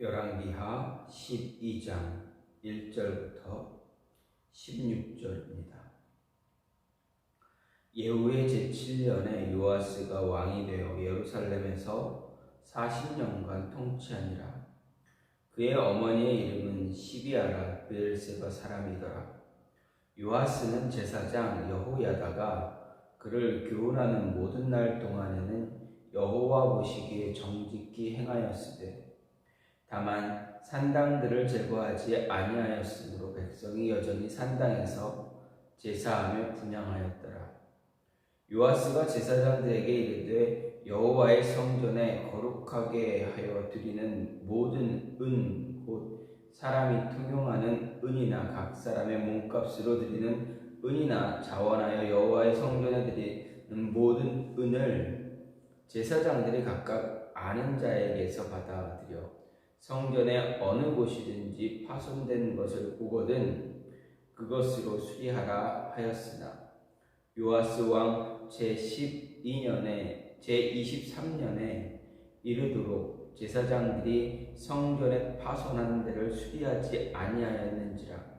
열왕기하 12장 1절부터 16절입니다. 예후의 제7년에 요아스가 왕이 되어 예루살렘에서 40년간 통치하니라. 그의 어머니의 이름은 시비아라 브엘세바 사람이더라. 요아스는 제사장 여호야다가 그를 교훈하는 모든 날 동안에는 여호와 보시기에 정직히 행하였으되 다만 산당들을 제거하지 아니하였으므로 백성이 여전히 산당에서 제사하며 분향하였더라. 요아스가 제사장들에게 이르되 여호와의 성전에 거룩하게 하여 드리는 모든 은 곧 사람이 통용하는 은이나 각 사람의 몸값으로 드리는 은이나 자원하여 여호와의 성전에 드리는 모든 은을 제사장들이 각각 아는 자에게서 받아들여 성전의 어느 곳이든지 파손된 것을 보거든 그것으로 수리하라 하였으나 요아스 왕 제23년에 이르도록 제사장들이 성전에 파손한 데를 수리하지 아니하였는지라.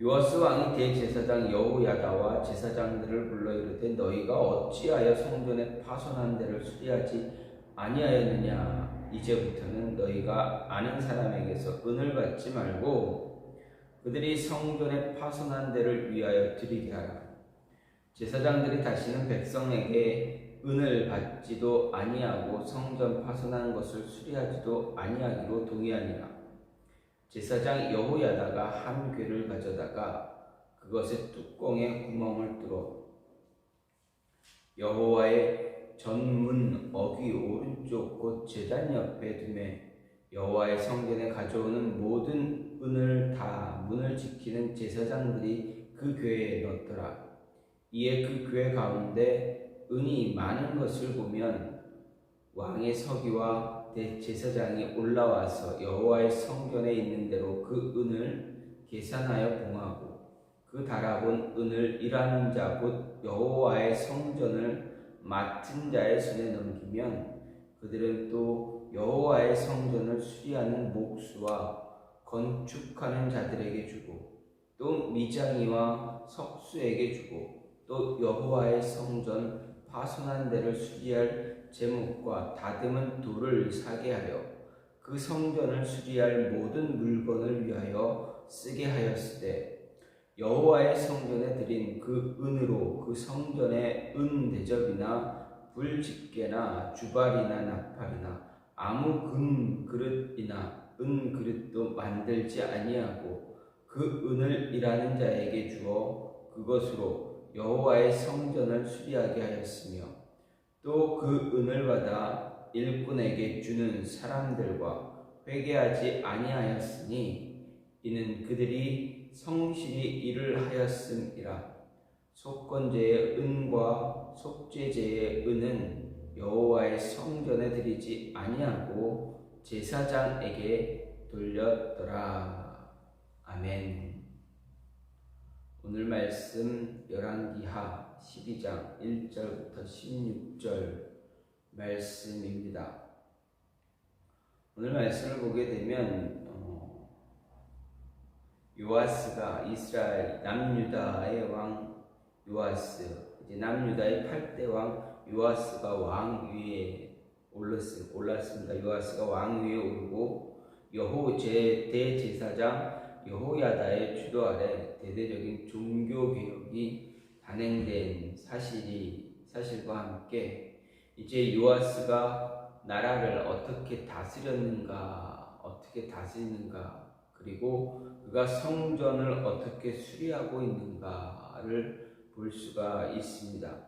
요아스 왕이 대제사장 여호야다와 제사장들을 불러 이르되 너희가 어찌하여 성전에 파손한 데를 수리하지 아니하였느냐. 이제부터는 너희가 아는 사람에게서 은을 받지 말고 그들이 성전에 파손한 데를 위하여 드리게 하라. 제사장들이 다시는 백성에게 은을 받지도 아니하고 성전 파손한 것을 수리하지도 아니하기로 동의하니라. 제사장 여호야다가 한 궤를 가져다가 그것의 뚜껑에 구멍을 뚫어 여호와의 전문 어귀 오른쪽 곧 제단 옆에 두매 여호와의 성전에 가져오는 모든 은을 다 문을 지키는 제사장들이 그 궤에 넣더라. 이에 그 궤 가운데 은이 많은 것을 보면 왕의 서기와 대제사장이 올라와서 여호와의 성전에 있는 대로 그 은을 계산하여 봉하고 그 달아본 은을 일하는 자 곧 여호와의 성전을 맡은 자의 손에 넘기면 그들은 또 여호와의 성전을 수리하는 목수와 건축하는 자들에게 주고 또 미장이와 석수에게 주고 또 여호와의 성전 파손한 데를 수리할 제목과 다듬은 돌을 사게 하여 그 성전을 수리할 모든 물건을 위하여 쓰게 하였으되 여호와의 성전에 드린 그 은으로 그 성전의 은 대접이나 불집게나 주발이나 나팔이나 아무 금 그릇이나 은 그릇도 만들지 아니하고 그 은을 일하는 자에게 주어 그것으로 여호와의 성전을 수리하게 하였으며 또 그 은을 받아 일꾼에게 주는 사람들과 회개하지 아니하였으니 이는 그들이 성실히 일을 하였음이라. 속건제의 은과 속죄제의 은은 여호와의 성전에 드리지 아니하고 제사장에게 돌렸더라. 아멘. 오늘 말씀 열왕기하 12장 1절부터 16절 말씀입니다. 오늘 말씀을 보게 되면 요아스가 이스라엘 남유다의 왕 요아스, 이제 남유다의 8대 왕 요아스가 왕 위에 올랐습니다. 요아스가 왕 위에 오르고 대제사장 여호야다의 주도 아래 대대적인 종교 개혁이 단행된 사실과 함께 이제 요아스가 나라를 어떻게 다스리는가 그리고 그가 성전을 어떻게 수리하고 있는가를 볼 수가 있습니다.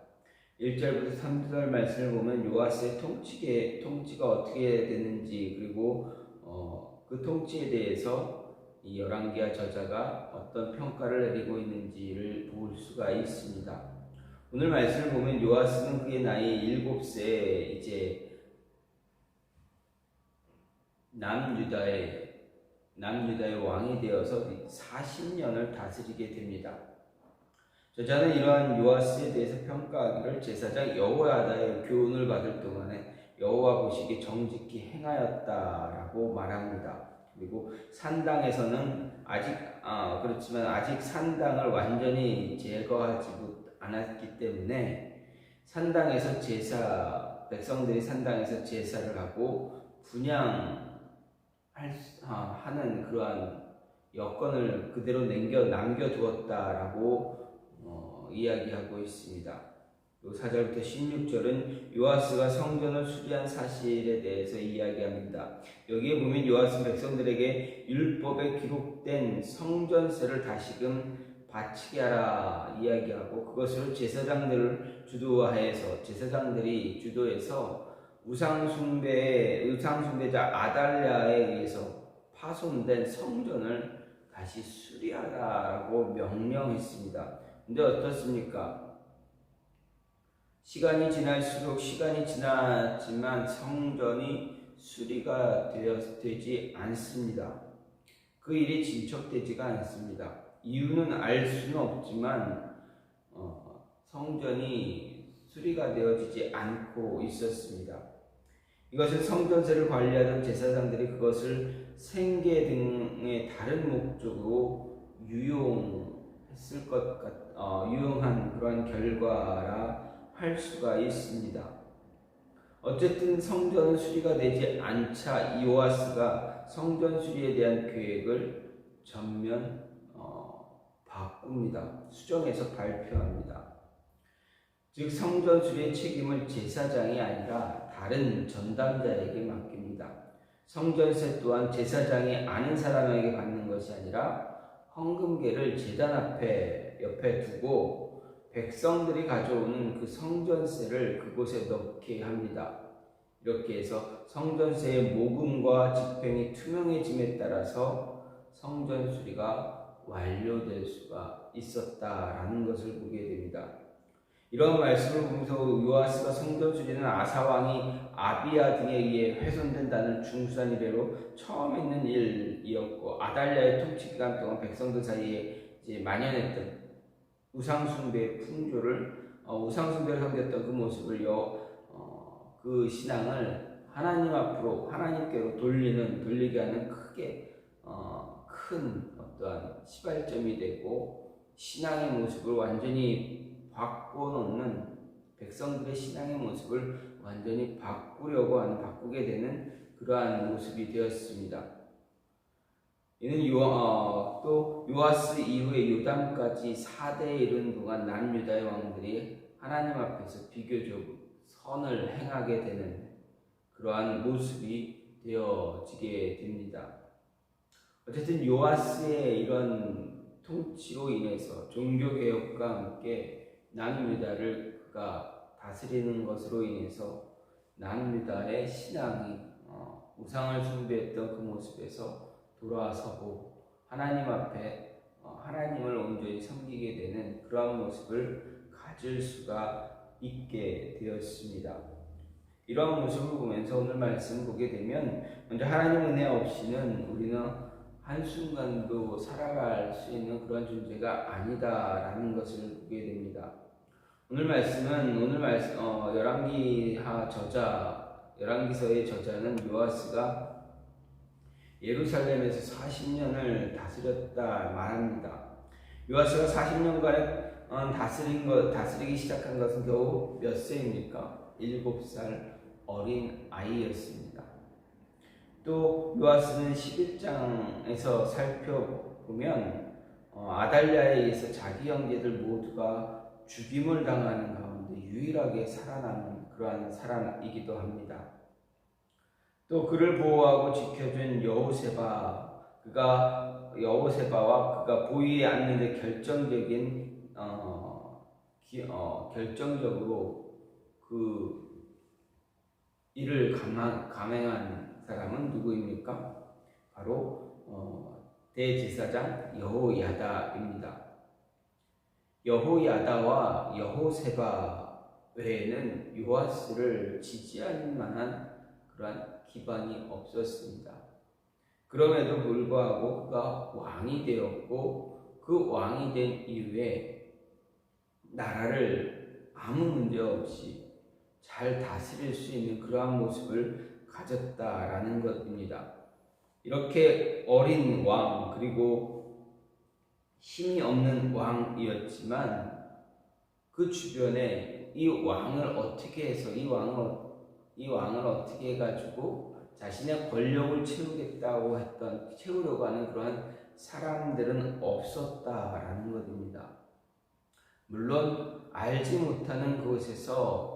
1절부터 3절 말씀을 보면 요아스의 통치가 어떻게 되는지 그리고 그 통치에 대해서 이 열왕기하 저자가 어떤 평가를 내리고 있는지를 볼 수가 있습니다. 오늘 말씀을 보면 요아스는 그의 나이 7세에 이제 남유다의 왕이 되어서 40년을 다스리게 됩니다. 저자는 이러한 요아스에 대해서 평가하기를 제사장 여호야다의 교훈을 받을 동안에 여호와 여호와 보시기에 정직히 행하였다라고 말합니다. 그리고 산당에서는 그렇지만 아직 산당을 완전히 제거하지 않았기 때문에 산당에서 백성들이 산당에서 제사를 하고 분양하는 그러한 여건을 그대로 남겨두었다라고 이야기하고 있습니다. 4절부터 16절은 요아스가 성전을 수리한 사실에 대해서 이야기합니다. 여기에 보면 요아스는 백성들에게 율법에 기록된 성전세를 다시금 바치게 하라 이야기하고, 그것으로 제사장들이 주도해서 우상숭배자 아달랴에 의해서 파손된 성전을 다시 수리하라고 명령했습니다. 근데 어떻습니까? 시간이 지났지만 성전이 수리가 되지 않습니다. 그 일이 진척되지가 않습니다. 이유는 알 수는 없지만 성전이 수리가 되어지지 않고 있었습니다. 이것은 성전세를 관리하던 제사장들이 그것을 생계 등의 다른 목적으로 유용한 그러한 결과라 할 수가 있습니다. 어쨌든 성전 수리가 되지 않자 요아스가 성전 수리에 대한 계획을 전면 바꿉니다. 수정해서 발표합니다. 즉 성전 수리의 책임을 제사장이 아니라 다른 전담자에게 맡깁니다. 성전세 또한 제사장이 아는 사람에게 받는 것이 아니라 헌금계를 제단 옆에 두고 백성들이 가져오는 그 성전세를 그곳에 넣게 합니다. 이렇게 해서 성전세의 모금과 집행이 투명해짐에 따라서 성전 수리가 완료될 수가 있었다라는 것을 보게 됩니다. 이런 말씀을 보면서 요아스가 성전 수리는 아사왕이 아비야 등에 의해 훼손된다는 중수한 이래로 처음 있는 일이었고, 아달랴의 통치 기간 동안 백성들 사이에 만연했던 우상숭배의 풍조를 우상숭배를 섬겼던 그 모습을 그 신앙을 하나님 앞으로 하나님께로 돌리게 하는 큰 어떠한 시발점이 되고, 신앙의 모습을 완전히 바꿔놓는, 백성들의 신앙의 모습을 완전히 바꾸게 되는 그러한 모습이 되었습니다. 이는 또 요아스 이후에 요담까지 4대에 이른 동안 남유다의 왕들이 하나님 앞에서 비교적 선을 행하게 되는 그러한 모습이 되어지게 됩니다. 어쨌든 요아스의 이런 통치로 인해서 종교개혁과 함께 남유다를 그가 다스리는 것으로 인해서 남유다의 신앙이 우상을 숭배했던 그 모습에서 돌아서고 하나님 앞에 하나님을 온전히 섬기게 되는 그러한 모습을 가질 수가 있게 되었습니다. 이러한 모습을 보면서 오늘 말씀을 보게 되면, 먼저 하나님 은혜 없이는 우리는 한순간도 살아갈 수 있는 그런 존재가 아니다라는 것을 보게 됩니다. 오늘 말씀은 열왕기서의 저자는 요아스가 예루살렘에서 40년을 다스렸다 말합니다. 요아스가 40년간에 다스리기 시작한 것은 겨우 몇 세입니까? 7살 어린 아이였습니다. 또 요아스는 11장에서 살펴보면 아달랴에 의해서 자기 형제들 모두가 죽임을 당하는 가운데 유일하게 살아남은 그러한 사람이기도 합니다. 또 그를 보호하고 지켜준 여호세바와 그가 보위에 앉는 데 결정적으로 그 일을 감행한 사람은 누구입니까? 바로 대제사장 여호야다입니다. 여호야다와 여호세바 외에는 요아스를 지지할 만한 그러한 기반이 없었습니다. 그럼에도 불구하고 그가 왕이 되었고, 그 왕이 된 이후에 나라를 아무 문제 없이 잘 다스릴 수 있는 그러한 모습을 가졌다라는 것입니다. 이렇게 어린 왕, 그리고 힘이 없는 왕이었지만 그 주변에 이 왕을 어떻게 해서 이 왕을 어떻게 해가지고 자신의 권력을 채우려고 하는 그러한 사람들은 없었다라는 것입니다. 물론 알지 못하는 그곳에서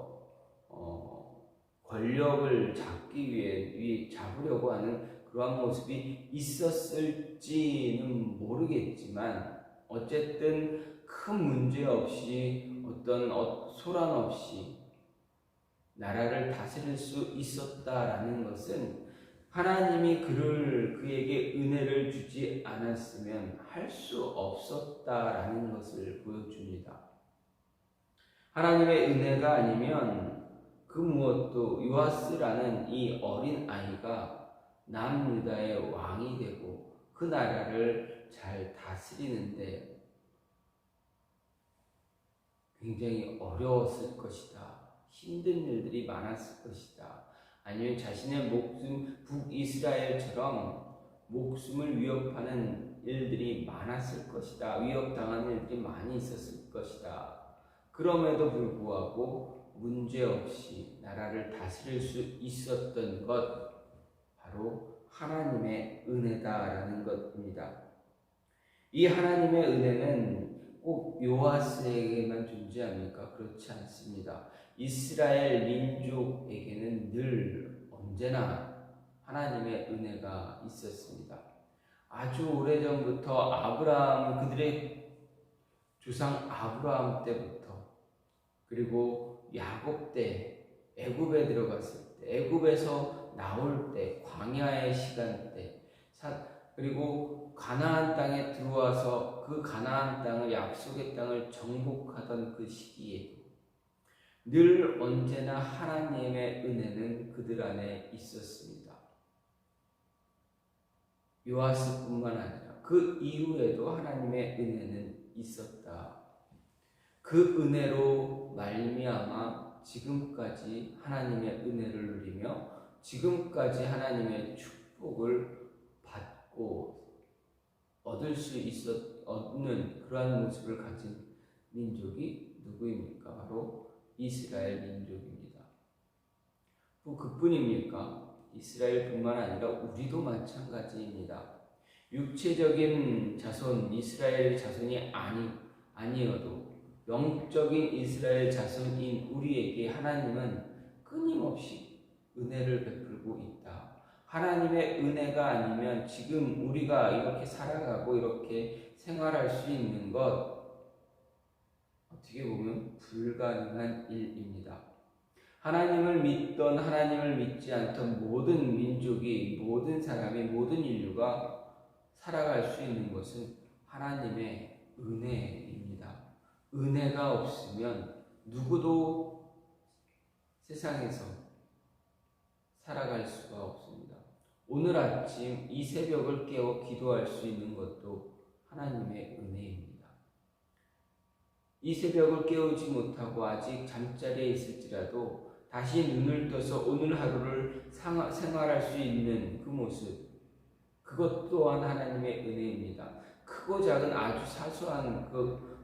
권력을 잡으려고 하는 그러한 모습이 있었을지는 모르겠지만 어쨌든 큰 문제 없이 어떤 소란 없이 나라를 다스릴 수 있었다라는 것은 하나님이 그에게 은혜를 주지 않았으면 할 수 없었다라는 것을 보여줍니다. 하나님의 은혜가 아니면 그 무엇도 요아스라는 이 어린 아이가 남유다의 왕이 되고 그 나라를 잘 다스리는데 굉장히 어려웠을 것이다. 힘든 일들이 많았을 것이다. 아니면 자신의 목숨, 북이스라엘처럼 목숨을 위협하는 일들이 많았을 것이다. 위협당하는 일들이 많이 있었을 것이다. 그럼에도 불구하고 문제없이 나라를 다스릴 수 있었던 것, 바로 하나님의 은혜다라는 것입니다. 이 하나님의 은혜는 꼭 요아스에게만 존재합니까? 그렇지 않습니다. 이스라엘 민족에게는 늘 언제나 하나님의 은혜가 있었습니다. 아주 오래전부터 그들의 조상 아브라함 때부터, 그리고 야곱 때 애굽에 들어갔을 때, 애굽에서 나올 때, 광야의 시간 때, 그리고 가나안 땅에 들어와서 그 가나안 땅을, 약속의 땅을 정복하던 그 시기에도 늘 언제나 하나님의 은혜는 그들 안에 있었습니다. 요아스뿐만 아니라 그 이후에도 하나님의 은혜는 있었다. 그 은혜로 말미암아 지금까지 하나님의 은혜를 누리며 지금까지 하나님의 축복을 받고 얻는 그러한 모습을 가진 민족이 누구입니까? 바로 이스라엘 민족입니다. 그뿐입니까? 이스라엘뿐만 아니라 우리도 마찬가지입니다. 육체적인 자손, 이스라엘 자손이 아니어도 영적인 이스라엘 자손인 우리에게 하나님은 끊임없이 은혜를 베풀고 있다. 하나님의 은혜가 아니면 지금 우리가 이렇게 살아가고 이렇게 생활할 수 있는 것, 어떻게 보면 불가능한 일입니다. 하나님을 믿던 하나님을 믿지 않던 모든 민족이, 모든 사람이, 모든 인류가 살아갈 수 있는 것은 하나님의 은혜입니다. 은혜가 없으면 누구도 세상에서 살아갈 수가 없습니다. 오늘 아침 이 새벽을 깨워 기도할 수 있는 것도 하나님의 은혜입니다. 이 새벽을 깨우지 못하고 아직 잠자리에 있을지라도 다시 눈을 떠서 오늘 하루를 생활할 수 있는 그 모습, 그것 또한 하나님의 은혜입니다. 크고 작은 아주 사소한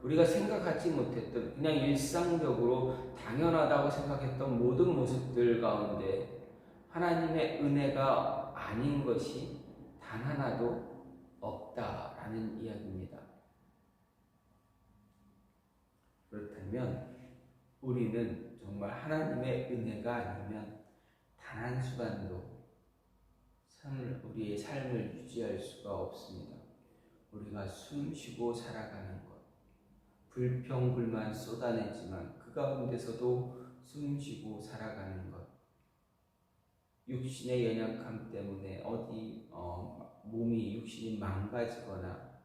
우리가 생각하지 못했던, 그냥 일상적으로 당연하다고 생각했던 모든 모습들 가운데 하나님의 은혜가 아닌 것이 단 하나도 없다라는 이야기입니다. 그렇다면 우리는 정말 하나님의 은혜가 아니면 단 한순간도 우리의 삶을 유지할 수가 없습니다. 우리가 숨쉬고 살아가는 것, 불평불만 쏟아내지만 그 가운데서도 숨쉬고 살아가는 것, 육신의 연약함 때문에 육신이 망가지거나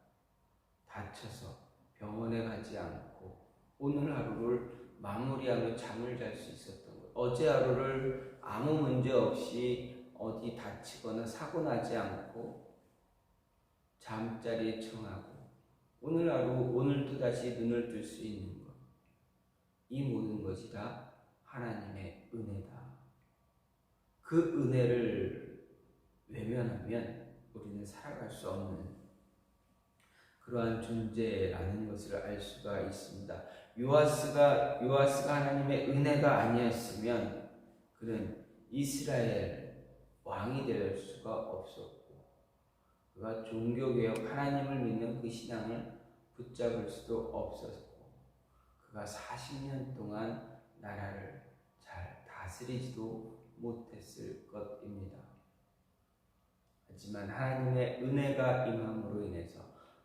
다쳐서 병원에 가지 않고 오늘 하루를 마무리하며 잠을 잘 수 있었던 것, 어제 하루를 아무 문제 없이 어디 다치거나 사고 나지 않고 잠자리에 청하고 오늘 하루, 오늘 또다시 눈을 뜰 수 있는 것, 이 모든 것이 다 하나님의 은혜다. 그 은혜를 외면하면 우리는 살아갈 수 없는 그러한 존재라는 것을 알 수가 있습니다. 요아스가 하나님의 은혜가 아니었으면 그는 이스라엘 왕이 될 수가 없었고, 그가 종교개혁 하나님을 믿는 그 신앙을 붙잡을 수도 없었고, 그가 40년 동안 나라를 잘 다스리지도 못했을 것입니다. 하지만 하나님의 은혜가 임함으로 인해서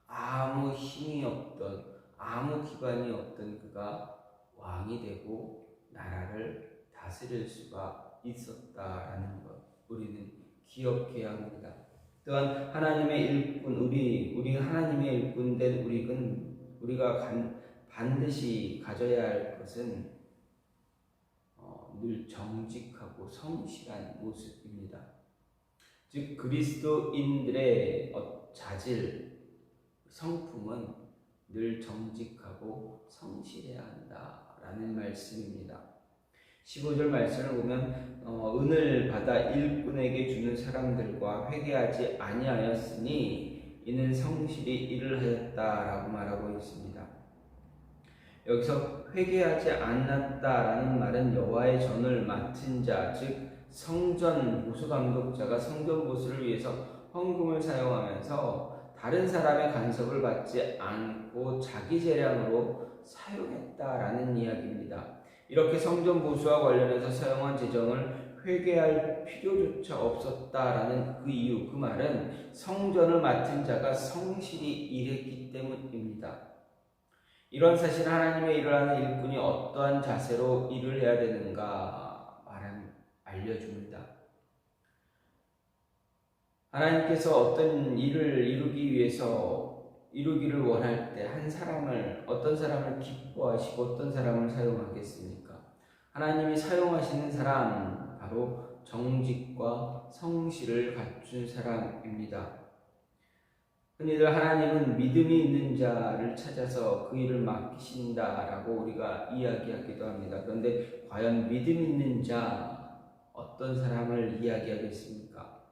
아무 힘이 없던, 아무 기관이 없던 그가 왕이 되고 나라를 다스릴 수가 있었다라는 것, 우리는 기억해야 합니다. 또한 하나님의 일꾼, 우리 하나님의 일꾼 된 우리가 반드시 가져야 할 것은 늘 정직하고 성실한 모습입니다. 즉 그리스도인들의 자질, 성품은 늘 정직하고 성실해야 한다라는 말씀입니다. 15절 말씀을 보면 은을 받아 일꾼에게 주는 사람들과 회개하지 아니하였으니 이는 성실히 일을 하였다라고 말하고 있습니다. 여기서 회개하지 않았다라는 말은 여호와의 전을 맡은 자, 즉 성전 보수 감독자가 성전 보수를 위해서 헌금을 사용하면서 다른 사람의 간섭을 받지 않고 자기 재량으로 사용했다라는 이야기입니다. 이렇게 성전 보수와 관련해서 사용한 재정을 회개할 필요조차 없었다라는 그 이유, 그 말은 성전을 맡은 자가 성실히 일했기 때문입니다. 이런 사실, 하나님의 일을 하는 일꾼이 어떠한 자세로 일을 해야 되는가 알려줍니다. 하나님께서 어떤 일을 이루기를 원할 때 어떤 사람을 기뻐하시고 어떤 사람을 사용하겠습니까? 하나님이 사용하시는 사람, 바로 정직과 성실을 갖춘 사람입니다. 흔히들 하나님은 믿음이 있는 자를 찾아서 그 일을 맡기신다라고 우리가 이야기하기도 합니다. 그런데 과연 믿음 있는 자, 어떤 사람을 이야기하겠습니까?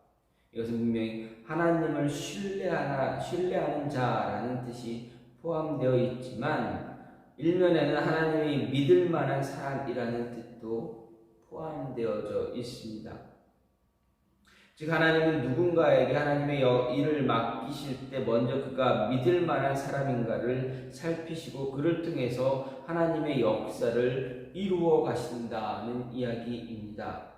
이것은 분명히 하나님을 신뢰하는 자라는 뜻이 포함되어 있지만, 일면에는 하나님이 믿을 만한 사람이라는 뜻도 포함되어져 있습니다. 즉 하나님은 누군가에게 하나님의 일을 맡기실 때 먼저 그가 믿을 만한 사람인가를 살피시고 그를 통해서 하나님의 역사를 이루어 가신다는 이야기입니다.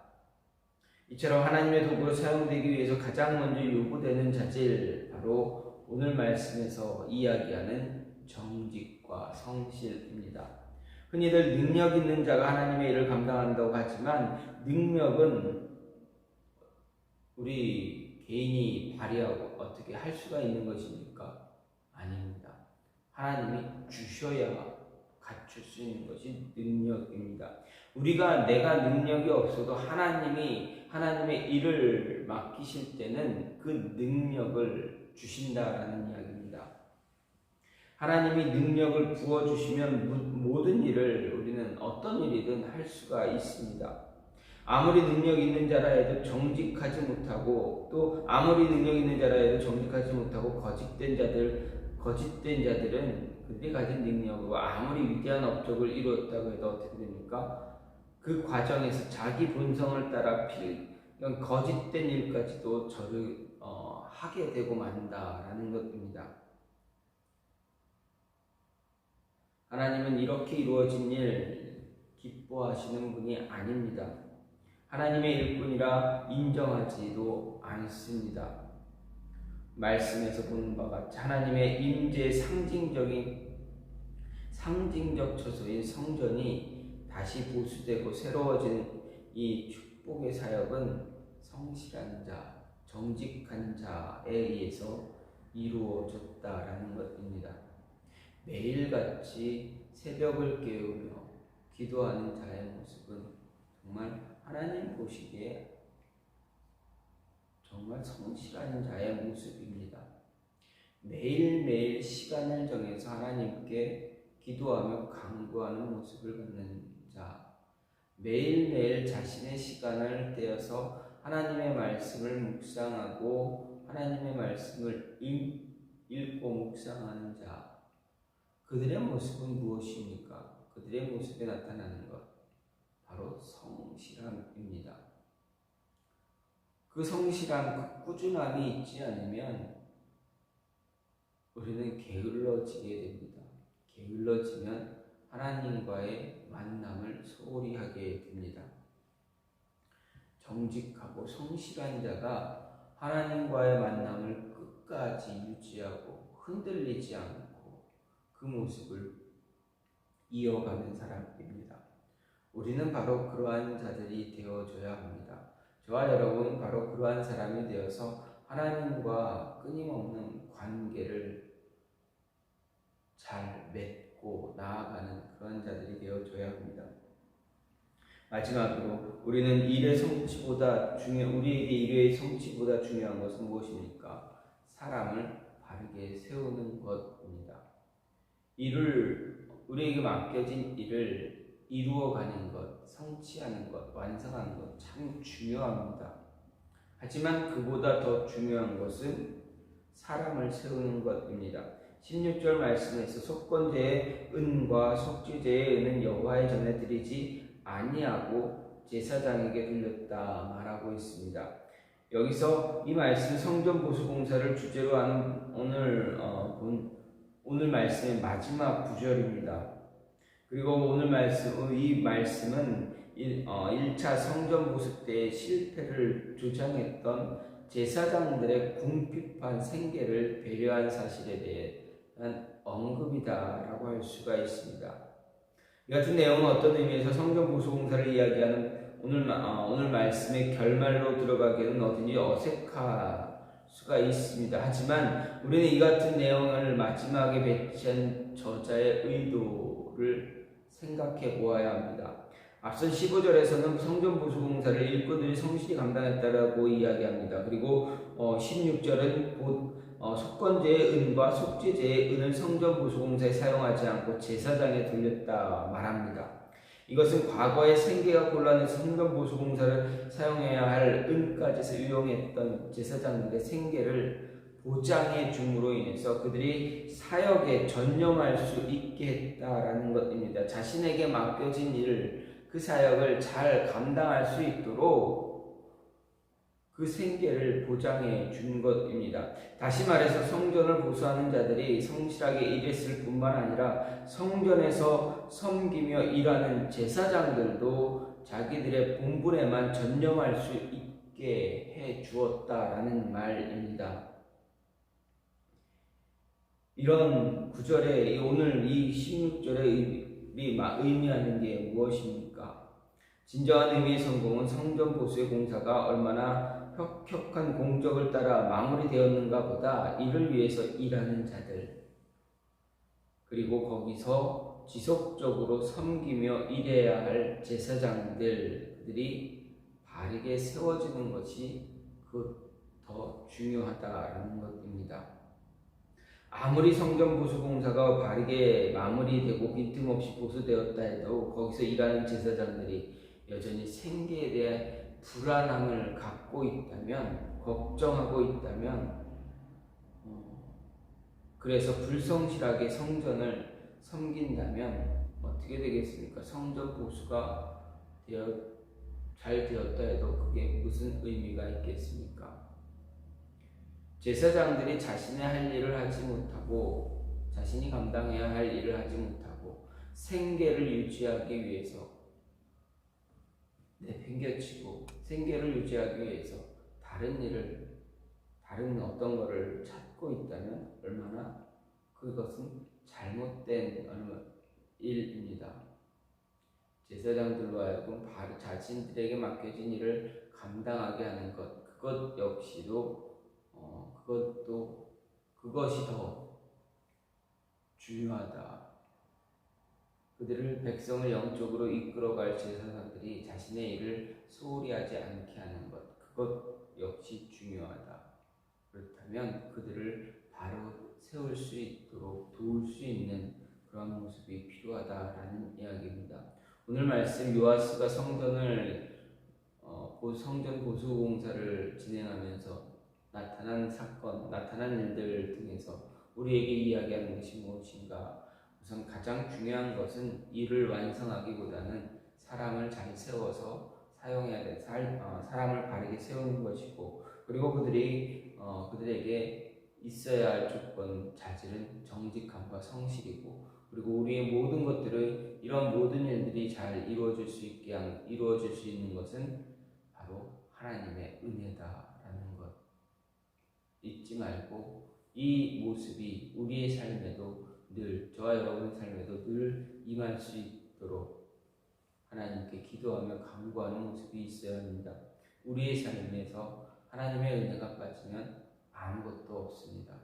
이처럼 하나님의 도구로 사용되기 위해서 가장 먼저 요구되는 자질, 바로 오늘 말씀에서 이야기하는 정직과 성실입니다. 흔히들 능력 있는 자가 하나님의 일을 감당한다고 하지만, 능력은 우리 개인이 발휘하고 어떻게 할 수가 있는 것입니까? 아닙니다. 하나님이 주셔야 갖출 수 있는 것이 능력입니다. 내가 능력이 없어도 하나님의 일을 맡기실 때는 그 능력을 주신다라는 이야기입니다. 하나님이 능력을 부어주시면 모든 일을 우리는 어떤 일이든 할 수가 있습니다. 아무리 능력 있는 자라 해도 정직하지 못하고, 또 아무리 능력 있는 자라 해도 정직하지 못하고 거짓된 자들은 그들이 가진 능력으로 아무리 위대한 업적을 이루었다고 해도 어떻게 됩니까? 그 과정에서 자기 본성을 따라 거짓된 일까지도 하게 되고 만다라는 것입니다. 하나님은 이렇게 이루어진 일 기뻐하시는 분이 아닙니다. 하나님의 일꾼이라 인정하지도 않습니다. 말씀에서 보는 바와 같이 하나님의 임재의 상징적 처소인 성전이 다시 보수되고 새로워진 이 축복의 사역은 성실한 자, 정직한 자에 의해서 이루어졌다라는 것입니다. 매일같이 새벽을 깨우며 기도하는 자의 모습은 정말 하나님 보시기에 정말 성실한 자의 모습입니다. 매일매일 시간을 정해서 하나님께 기도하며 간구하는 모습을 갖는 자, 매일매일 자신의 시간을 떼어서 하나님의 말씀을 묵상하고 하나님의 말씀을 읽고 묵상하는 자, 그들의 모습은 무엇입니까? 그들의 모습에 나타나는 것, 바로 성실함입니다. 그 성실함, 그 꾸준함이 있지 않으면 우리는 게을러지게 됩니다. 게을러지면 하나님과의 만남을 소홀히 하게 됩니다. 정직하고 성실한 자가 하나님과의 만남을 끝까지 유지하고 흔들리지 않고 그 모습을 이어가는 사람입니다. 우리는 바로 그러한 자들이 되어줘야 합니다. 저와 여러분 바로 그러한 사람이 되어서 하나님과 끊임없는 관계를 잘 맺고 나아가는 그런 자들이 되어줘야 합니다. 마지막으로 우리에게 일의 성취보다 중요한 것은 무엇입니까? 사람을 바르게 세우는 것입니다. 우리에게 맡겨진 일을 이루어가는 것, 성취하는 것, 완성하는 것 참 중요합니다. 하지만 그보다 더 중요한 것은 사람을 세우는 것입니다. 16절 말씀에서 속건제의 은과 속죄제의 은은 여호와의 전에 드리지 아니하고 제사장에게 들렸다 말하고 있습니다. 여기서 이 말씀 성전 보수 공사를 주제로 하는 오늘 말씀의 마지막 구절입니다. 그리고 이 말씀은 1차 성전 보수 때의 실패를 조장했던 제사장들의 궁핍한 생계를 배려한 사실에 대한 언급이다라고 할 수가 있습니다. 이 같은 내용은 어떤 의미에서 성전 보수 공사를 이야기하는 오늘 말씀의 결말로 들어가기에는 어딘지 어색할 수가 있습니다. 하지만 우리는 이 같은 내용을 마지막에 배치한 저자의 의도를 생각해 보아야 합니다. 앞선 15절에서는 성전 보수 공사를 일꾼들이 성실히 감당했다라고 이야기합니다. 그리고 16절은 속건제의 은과 속죄제의 은을 성전 보수 공사에 사용하지 않고 제사장에 돌렸다 말합니다. 이것은 과거의 생계가 곤란해서 성전 보수 공사를 사용해야 할 은까지 이용했던 제사장들의 생계를 보장해 줌으로 인해서 그들이 사역에 전념할 수 있게 했다라는 것입니다. 자신에게 맡겨진 일을, 그 사역을 잘 감당할 수 있도록 그 생계를 보장해 준 것입니다. 다시 말해서 성전을 보수하는 자들이 성실하게 일했을 뿐만 아니라 성전에서 섬기며 일하는 제사장들도 자기들의 본분에만 전념할 수 있게 해 주었다라는 말입니다. 이런 구절에 오늘 이 16절의 의미하는 게 무엇입니까? 진정한 의미의 성공은 성전 보수의 공사가 얼마나 혁혁한 공적을 따라 마무리되었는가 보다 이를 위해서 일하는 자들, 그리고 거기서 지속적으로 섬기며 일해야 할 제사장들이 바르게 세워지는 것이 더 중요하다라는 것입니다. 아무리 성전 보수 공사가 바르게 마무리되고 빈틈없이 보수되었다 해도 거기서 일하는 제사장들이 여전히 생계에 대한 불안함을 갖고 있다면, 걱정하고 있다면, 그래서 불성실하게 성전을 섬긴다면 어떻게 되겠습니까? 성전 보수가 잘 되었다 해도 그게 무슨 의미가 있겠습니까? 제사장들이 자신의 할 일을 하지 못하고, 자신이 감당해야 할 일을 하지 못하고 생계를 유지하기 위해서 내팽개치고 생계를 유지하기 위해서 다른 어떤 것을 찾고 있다면 얼마나 그것은 잘못된 일입니다. 제사장들로 하여금 자신들에게 맡겨진 일을 감당하게 하는 것, 그것이 더 중요하다. 그들을 백성을 영적으로 이끌어갈 제사장들이 자신의 일을 소홀히 하지 않게 하는 것, 그것 역시 중요하다. 그렇다면 그들을 바로 세울 수 있도록 도울 수 있는 그런 모습이 필요하다라는 이야기입니다. 오늘 말씀 요아스가 성전 보수 공사를 진행하면서 나타난 사건, 나타난 일들 등에서 우리에게 이야기하는 것이 무엇인가? 우선 가장 중요한 것은 일을 완성하기보다는 사람을 잘 세워서 사용해야 될 사람을 바르게 세우는 것이고, 그리고 그들에게 있어야 할 조건 자질은 정직함과 성실이고, 그리고 우리의 모든 것들은 이런 모든 일들이 잘 이루어질 수 있는 것은 바로 하나님의 은혜다라는 것 잊지 말고, 이 모습이 우리의 삶에도 늘, 저와 여러분의 삶에도 늘 임할 수 있도록 하나님께 기도하며 간구하는 모습이 있어야 합니다. 우리의 삶에서 하나님의 은혜가 빠지면 아무것도 없습니다.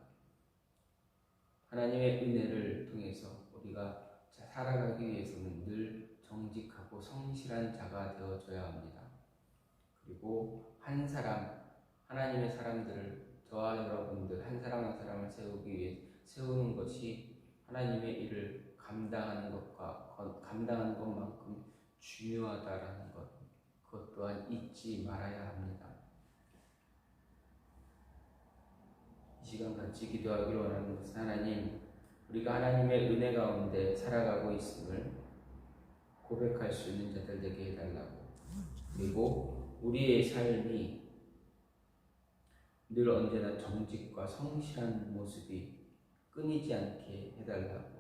하나님의 은혜를 통해서 우리가 살아가기 위해서는 늘 정직하고 성실한 자가 되어줘야 합니다. 그리고 하나님의 사람들을, 저와 여러분들 한 사람 한 사람을 세우기 위해 세우는 것이 하나님의 일을 감당하는 것만큼 중요하다라는 것, 그것 또한 잊지 말아야 합니다. 이 시간 같이 기도하기로 원하는 것은, 하나님, 우리가 하나님의 은혜 가운데 살아가고 있음을 고백할 수 있는 자들 되게 해달라고, 그리고 우리의 삶이 늘 언제나 정직과 성실한 모습이 끊이지 않게 해달라고,